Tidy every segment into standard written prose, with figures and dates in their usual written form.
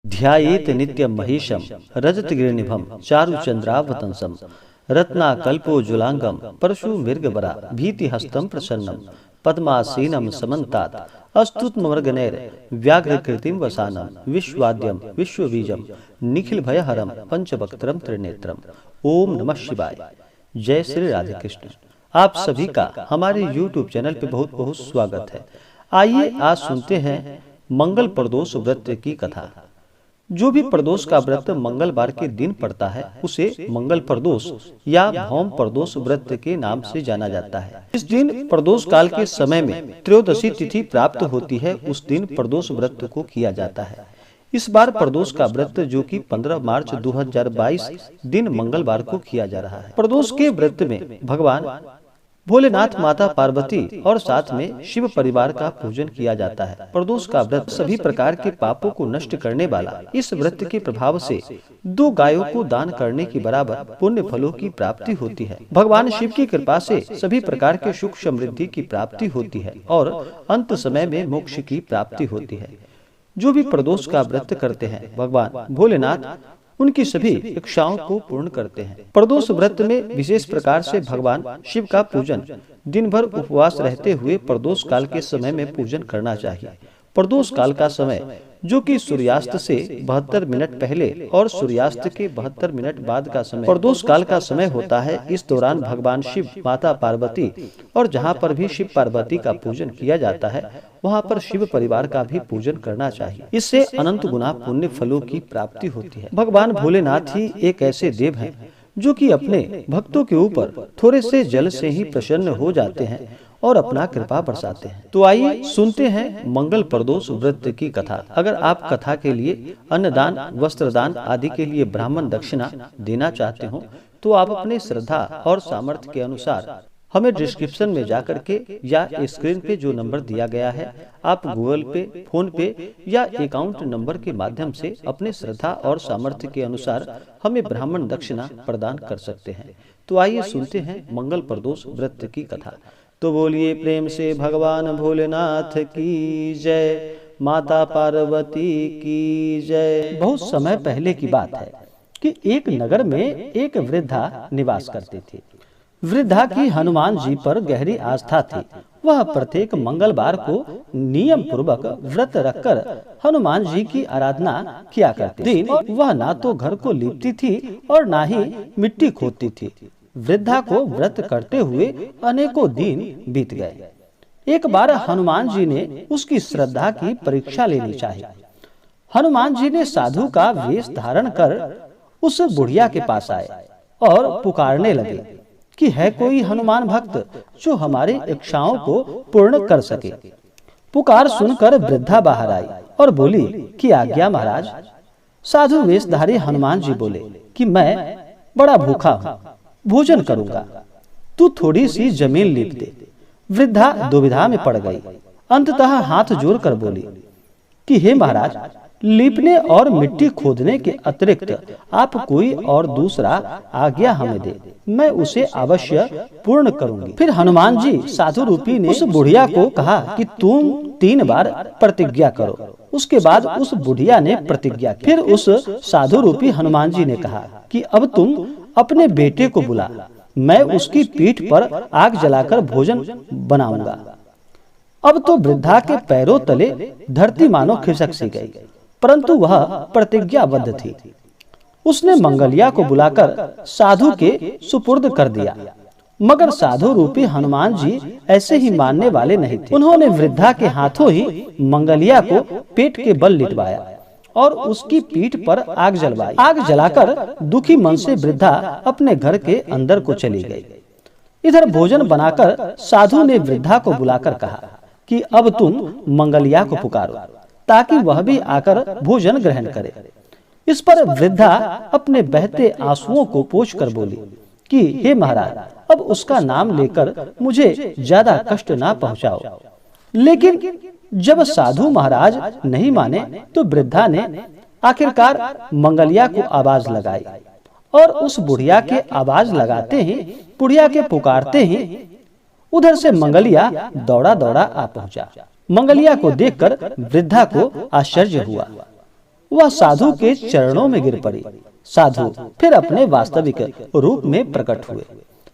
ध्यायेत नित्यं महेशं रजतगिरिनिभं चारुचन्द्रावतंसं रत्नाकल्पोज्ज्वलांगं परशुमृगबरा भीतिहस्तं प्रसन्नं पद्मासीनं समन्तात् अस्तुत्मवर्गनैर्व्याघ्रकृतिं वसानं विश्वाद्यं विश्वबीजं निखिलभयहरं पंचवक्त्रं त्रिनेत्रम्। ओम नमः शिवाय। जय श्री राधे कृष्ण। आप सभी का हमारे YouTube चैनल पे बहुत बहुत स्वागत है। आइए आज सुनते हैं मंगल प्रदोष व्रत की कथा। जो भी प्रदोष का व्रत मंगलवार के दिन पड़ता है उसे मंगल प्रदोष या भौम प्रदोष व्रत के नाम से जाना जाता है। इस दिन प्रदोष काल के समय में त्रयोदशी तिथि प्राप्त होती है, उस दिन प्रदोष व्रत को किया जाता है। इस बार प्रदोष का व्रत जो कि 15 मार्च 2022 दिन मंगलवार को किया जा रहा है। प्रदोष के व्रत में भगवान भोलेनाथ, माता पार्वती और साथ में शिव परिवार का पूजन किया जाता है। प्रदोष का व्रत सभी प्रकार के पापों को नष्ट करने वाला। इस व्रत के प्रभाव से 2 गायों को दान करने के बराबर पुण्य फलों की प्राप्ति होती है। भगवान शिव की कृपा से सभी प्रकार के सुख समृद्धि की प्राप्ति होती है और अंत समय में मोक्ष की प्राप्ति होती है। जो भी प्रदोष का व्रत करते हैं भगवान भोलेनाथ उनकी सभी इच्छाओं को पूर्ण करते हैं। प्रदोष व्रत में विशेष प्रकार से भगवान शिव का पूजन दिन भर उपवास रहते हुए प्रदोष काल के समय में पूजन करना चाहिए। प्रदोष काल का समय जो कि सूर्यास्त से 72 मिनट पहले और सूर्यास्त के 72 मिनट बाद का समय प्रदोष काल का समय होता है। इस दौरान भगवान शिव, माता पार्वती और जहाँ पर भी शिव पार्वती का पूजन किया जाता है वहाँ पर शिव परिवार का भी पूजन करना चाहिए। इससे अनंत गुना पुण्य फलों की प्राप्ति होती है। भगवान भोलेनाथ ही एक ऐसे देव हैं जो कि अपने भक्तों के ऊपर थोड़े से जल से ही प्रसन्न हो जाते हैं और अपना कृपा बरसाते हैं। तो आइए सुनते हैं मंगल प्रदोष व्रत की कथा। अगर आप कथा के लिए अन्नदान, वस्त्रदान आदि के लिए ब्राह्मण दक्षिणा देना चाहते हो तो आप अपने श्रद्धा और सामर्थ्य के अनुसार हमें डिस्क्रिप्शन में जाकर के या स्क्रीन पे जो नंबर दिया गया है आप गूगल पे, फोन पे या अकाउंट नंबर के माध्यम से अपने श्रद्धा और सामर्थ्य के अनुसार हमें ब्राह्मण दक्षिणा प्रदान कर सकते हैं। तो आइए सुनते हैं मंगल प्रदोष व्रत की कथा। तो बोलिए प्रेम से भगवान भोलेनाथ की जय, माता पार्वती की जय। बहुत समय पहले की बात है कि एक नगर में एक वृद्धा निवास करती थी। वृद्धा की हनुमान जी पर गहरी आस्था थी। वह प्रत्येक मंगलवार को नियम पूर्वक व्रत रखकर हनुमान जी की आराधना किया करती थी। वह ना तो घर को लीपती थी और ना ही मिट्टी खोदती थी। वृद्धा को व्रत करते हुए अनेकों दिन बीत गए। एक बार हनुमान जी ने उसकी श्रद्धा की परीक्षा लेनी चाहिए। हनुमान जी ने साधु का वेश धारण कर उस बुढ़िया के पास आए और पुकारने लगे कि है कोई हनुमान भक्त जो हमारी इच्छाओं को पूर्ण कर सके। पुकार सुनकर वृद्धा बाहर आई और बोली कि आज्ञा महाराज। साधु वेशधारी हनुमान जी बोले कि मैं बड़ा भूखा हूँ, भोजन करूंगा, तू थोड़ी सी जमीन लीप दे। वृद्धा दुविधा में पड़ गई। अंततः हाथ जोड़कर बोली कि हे महाराज, लीपने और मिट्टी खोदने के अतिरिक्त आप कोई और दूसरा आज्ञा हमें दे, मैं उसे अवश्य पूर्ण करूंगी। फिर हनुमान जी साधु रूपी ने उस बुढ़िया को कहा कि तुम 3 बार प्रतिज्ञा करो। उसके बाद उस बुढ़िया ने प्रतिज्ञा की। फिर उस साधु रूपी हनुमान जी ने कहा कि अब तुम अपने बेटे को बुला, मैं उसकी पीठ पर आग जलाकर भोजन बनाऊंगा। अब तो वृद्धा के पैरों तले धरती मानो खिसक सी गई, परंतु वह प्रतिज्ञाबद्ध थी। उसने मंगलिया को बुलाकर साधु के सुपुर्द कर दिया, मगर साधु रूपी हनुमान जी ऐसे ही मानने वाले नहीं थे। उन्होंने वृद्धा के हाथों ही मंगलिया को पेट के बल लिटवाया और उसकी पीठ पर आग जलवाई। आग जलाकर दुखी मन से वृद्धा अपने घर के अंदर को चली गई। इधर भोजन बनाकर साधु ने वृद्धा को बुलाकर कहा कि अब तुम मंगलिया को पुकारो ताकि वह भी आकर भोजन ग्रहण करे। इस पर वृद्धा अपने बहते आंसुओं को पोंछकर बोली कि हे महाराज, अब उसका नाम लेकर मुझे ज्यादा कष्ट ना पहुंचाओ। लेकिन जब साधु महाराज नहीं माने तो वृद्धा ने आखिरकार मंगलिया को आवाज लगाई और उस बुढ़िया के आवाज लगाते ही, बुढ़िया के पुकारते ही उधर से मंगलिया दौड़ा दौड़ा आ पहुंचा। मंगलिया को देखकर वृद्धा को आश्चर्य हुआ। वह साधु के चरणों में गिर पड़ी। साधु फिर अपने वास्तविक रूप में प्रकट हुए।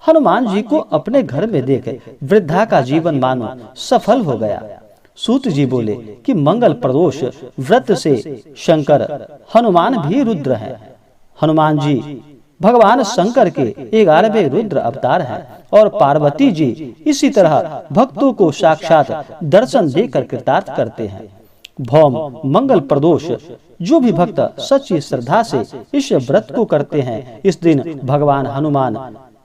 हनुमान जी को अपने घर में देख वृद्धा का जीवन मानो सफल हो गया। सूत जी बोले कि मंगल प्रदोष व्रत से शंकर हनुमान भी रुद्र हैं। हनुमान जी भगवान शंकर के 11वें रुद्र अवतार हैं और पार्वती जी इसी तरह भक्तों को साक्षात दर्शन देकर कृतार्थ करते हैं। भौम मंगल प्रदोष जो भी भक्त सच्ची श्रद्धा से इस व्रत को करते हैं, इस दिन भगवान हनुमान,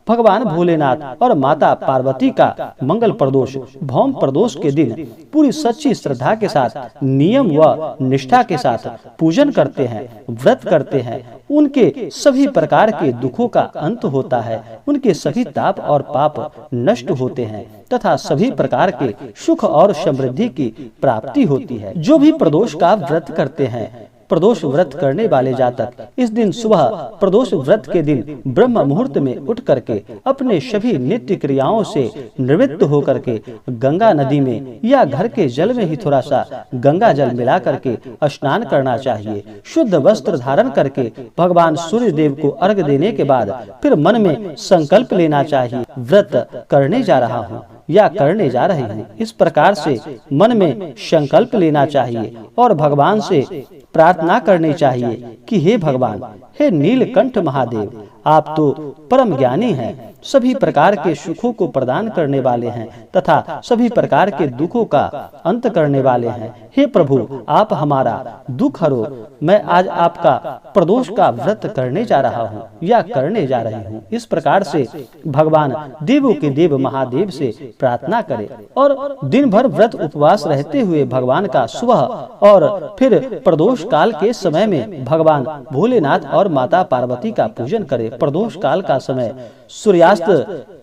भगवान भोलेनाथ और माता पार्वती का मंगल प्रदोष भौम प्रदोष के दिन पूरी सच्ची श्रद्धा के साथ नियम व निष्ठा के साथ पूजन करते हैं, व्रत करते हैं। उनके सभी प्रकार के दुखों का अंत होता है, उनके सभी ताप और पाप नष्ट होते हैं तथा सभी प्रकार के सुख और समृद्धि की प्राप्ति होती है। जो भी प्रदोष का व्रत करते हैं, प्रदोष व्रत करने वाले जातक इस दिन सुबह प्रदोष व्रत के दिन ब्रह्म मुहूर्त में उठ करके अपने सभी नित्य क्रियाओं से निवृत्त होकर के गंगा नदी में या घर के जल में ही थोड़ा सा गंगा जल मिला करके स्नान करना चाहिए। शुद्ध वस्त्र धारण करके भगवान सूर्य देव को अर्घ देने के बाद फिर मन में संकल्प लेना चाहिए, व्रत करने जा रहा हूँ या करने जा रही हूँ। इस प्रकार से मन में संकल्प लेना चाहिए और भगवान से प्रार्थना करनी चाहिए कि हे भगवान, हे नीलकंठ महादेव, आप तो परम ज्ञानी हैं, सभी प्रकार के सुखों को प्रदान करने वाले हैं तथा सभी प्रकार के दुखों का अंत करने वाले हैं। हे प्रभु, आप हमारा दुख हरो। मैं आज आपका प्रदोष का व्रत करने जा रहा हूँ या करने जा रही हूँ। इस प्रकार से भगवान देवों के देव महादेव से प्रार्थना करें और दिन भर व्रत उपवास रहते हुए भगवान का सुबह और फिर प्रदोष काल के समय में भगवान भोलेनाथ और माता पार्वती का पूजन करें। प्रदोष काल का समय सूर्यास्त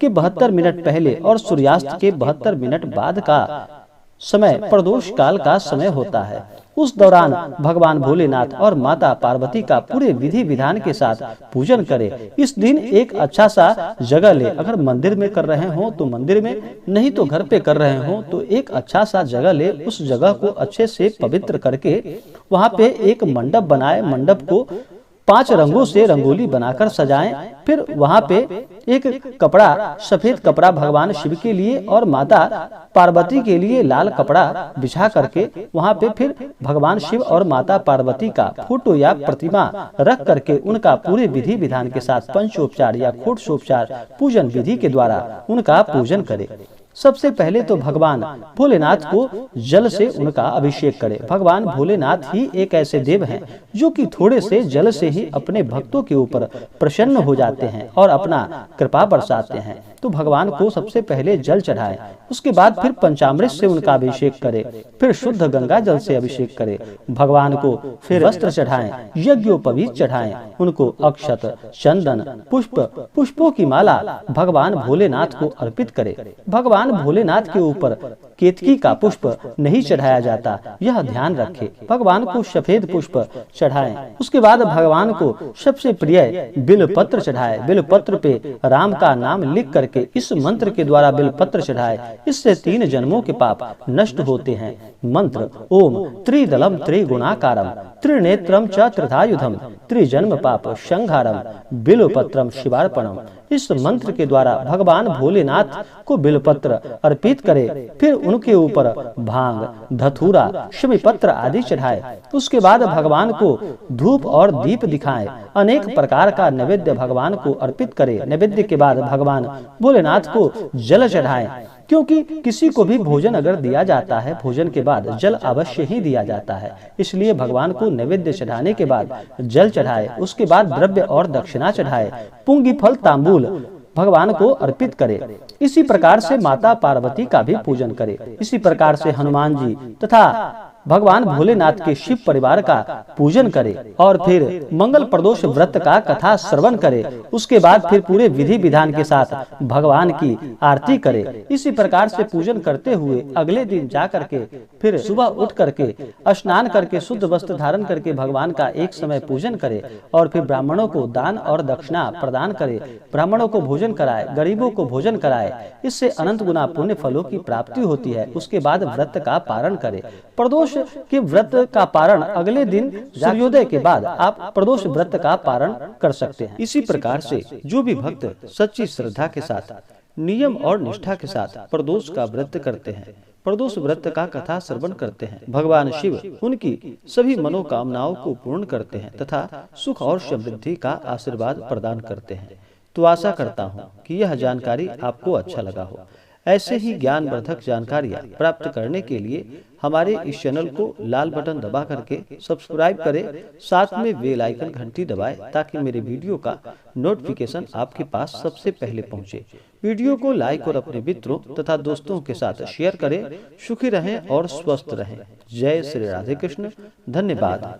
के 72 मिनट पहले और सूर्यास्त के 72 मिनट बाद का समय प्रदोष काल का समय होता है। उस दौरान भगवान भोलेनाथ और माता पार्वती का पूरे विधि विधान के साथ पूजन करें। इस दिन एक अच्छा सा जगह ले, अगर मंदिर में कर रहे हो तो मंदिर में, नहीं तो घर पे कर रहे हो तो एक अच्छा सा जगह ले, उस जगह को अच्छे से पवित्र करके वहाँ पे एक मंडप बनाए। मंडप को 5 रंगों से रंगोली बनाकर सजाएं। फिर वहाँ पे एक कपड़ा, सफेद कपड़ा भगवान शिव के लिए और माता पार्वती के लिए लाल कपड़ा बिछा करके वहाँ पे फिर भगवान शिव और माता पार्वती का फोटो या प्रतिमा रख करके उनका पूरे विधि विधान के साथ पंचोपचार या षोडशोपचार पूजन विधि के द्वारा उनका पूजन करें। सबसे पहले तो भगवान भोलेनाथ को जल से उनका अभिषेक करें। भगवान भोलेनाथ ही एक ऐसे देव हैं जो कि थोड़े से जल से ही अपने भक्तों के ऊपर प्रसन्न हो जाते हैं और अपना कृपा बरसाते हैं। तो भगवान को सबसे पहले जल चढ़ाएं, उसके बाद फिर पंचामृत से उनका अभिषेक करें, फिर शुद्ध गंगा जल से अभिषेक करें। भगवान को फिर वस्त्र चढ़ाएं, यज्ञोपवीत चढ़ाएं, उनको अक्षत, चंदन, पुष्पों की माला भगवान भोलेनाथ को अर्पित करें। भगवान भोलेनाथ के ऊपर केतकी का पुष्प नहीं चढ़ाया जाता, यह ध्यान रखें। भगवान को सफेद पुष्प चढ़ाएं। उसके बाद भगवान को सबसे प्रिय बिलपत्र चढ़ाएं। बिलपत्र पे राम का नाम लिख करके इस मंत्र के द्वारा बिलपत्र चढ़ाएं। इससे 3 जन्मों के पाप नष्ट होते हैं। मंत्र ओम त्रिदलम त्रिगुणाकारम त्रिनेत्रम च त्रिधायुधम त्रिजन्म पाप संहारम बिलपत्रम शिवार्पणम। इस मंत्र के द्वारा भगवान भोलेनाथ को बिलपत्र अर्पित करें। फिर उनके ऊपर भांग, धतूरा, शिवपत्र आदि चढ़ाए। उसके बाद भगवान को धूप और दीप दिखाएं। अनेक प्रकार का नैवेद्य भगवान को अर्पित करें। नैवेद्य के बाद भगवान भोलेनाथ को जल चढ़ाएं, क्योंकि किसी को भी भोजन अगर दिया जाता है, भोजन के बाद जल अवश्य ही दिया जाता है। इसलिए भगवान को नैवेद्य चढ़ाने के बाद जल चढ़ाए। उसके बाद द्रव्य और दक्षिणा चढ़ाए। पुंगी फल तांबूल भगवान को अर्पित करे। इसी प्रकार से माता पार्वती का भी पूजन करे। इसी प्रकार से हनुमान जी तथा भगवान भोलेनाथ के शिव परिवार का पूजन करे और फिर मंगल प्रदोष व्रत का कथा श्रवण करे। उसके बाद फिर पूरे विधि विधान के साथ भगवान की आरती करे। इसी प्रकार से पूजन करते हुए अगले दिन जा करके फिर सुबह उठ करके स्नान करके शुद्ध वस्त्र धारण करके भगवान का एक समय पूजन करे और फिर ब्राह्मणों को दान और दक्षिणा प्रदान करे, ब्राह्मणों को भोजन कराए, गरीबों को भोजन कराए, इससे अनंत गुना पुण्य फलों की प्राप्ति होती है। उसके बाद व्रत का पारण करे। प्रदोष के व्रत का पारण अगले दिन सूर्योदय के बाद आप प्रदोष व्रत का पारण कर सकते हैं। इसी प्रकार से जो भी भक्त सच्ची श्रद्धा के साथ नियम और निष्ठा के साथ प्रदोष का व्रत करते हैं, प्रदोष व्रत का कथा श्रवण करते हैं, भगवान शिव उनकी सभी मनोकामनाओं को पूर्ण करते हैं तथा सुख और समृद्धि का आशीर्वाद प्रदान करते हैं। तो आशा करता हूँ कि यह जानकारी आपको अच्छा लगा हो। ऐसे ही ज्ञानवर्धक जानकारियाँ प्राप्त करने के लिए हमारे इस चैनल को लाल बटन दबा करके सब्सक्राइब करें, साथ में बेल आइकन घंटी दबाएं ताकि मेरे वीडियो का नोटिफिकेशन आपके पास सबसे पहले पहुंचे। वीडियो को लाइक और अपने मित्रों तथा दोस्तों के साथ शेयर करें। सुखी रहें और स्वस्थ रहें। जय श्री राधे कृष्ण। धन्यवाद।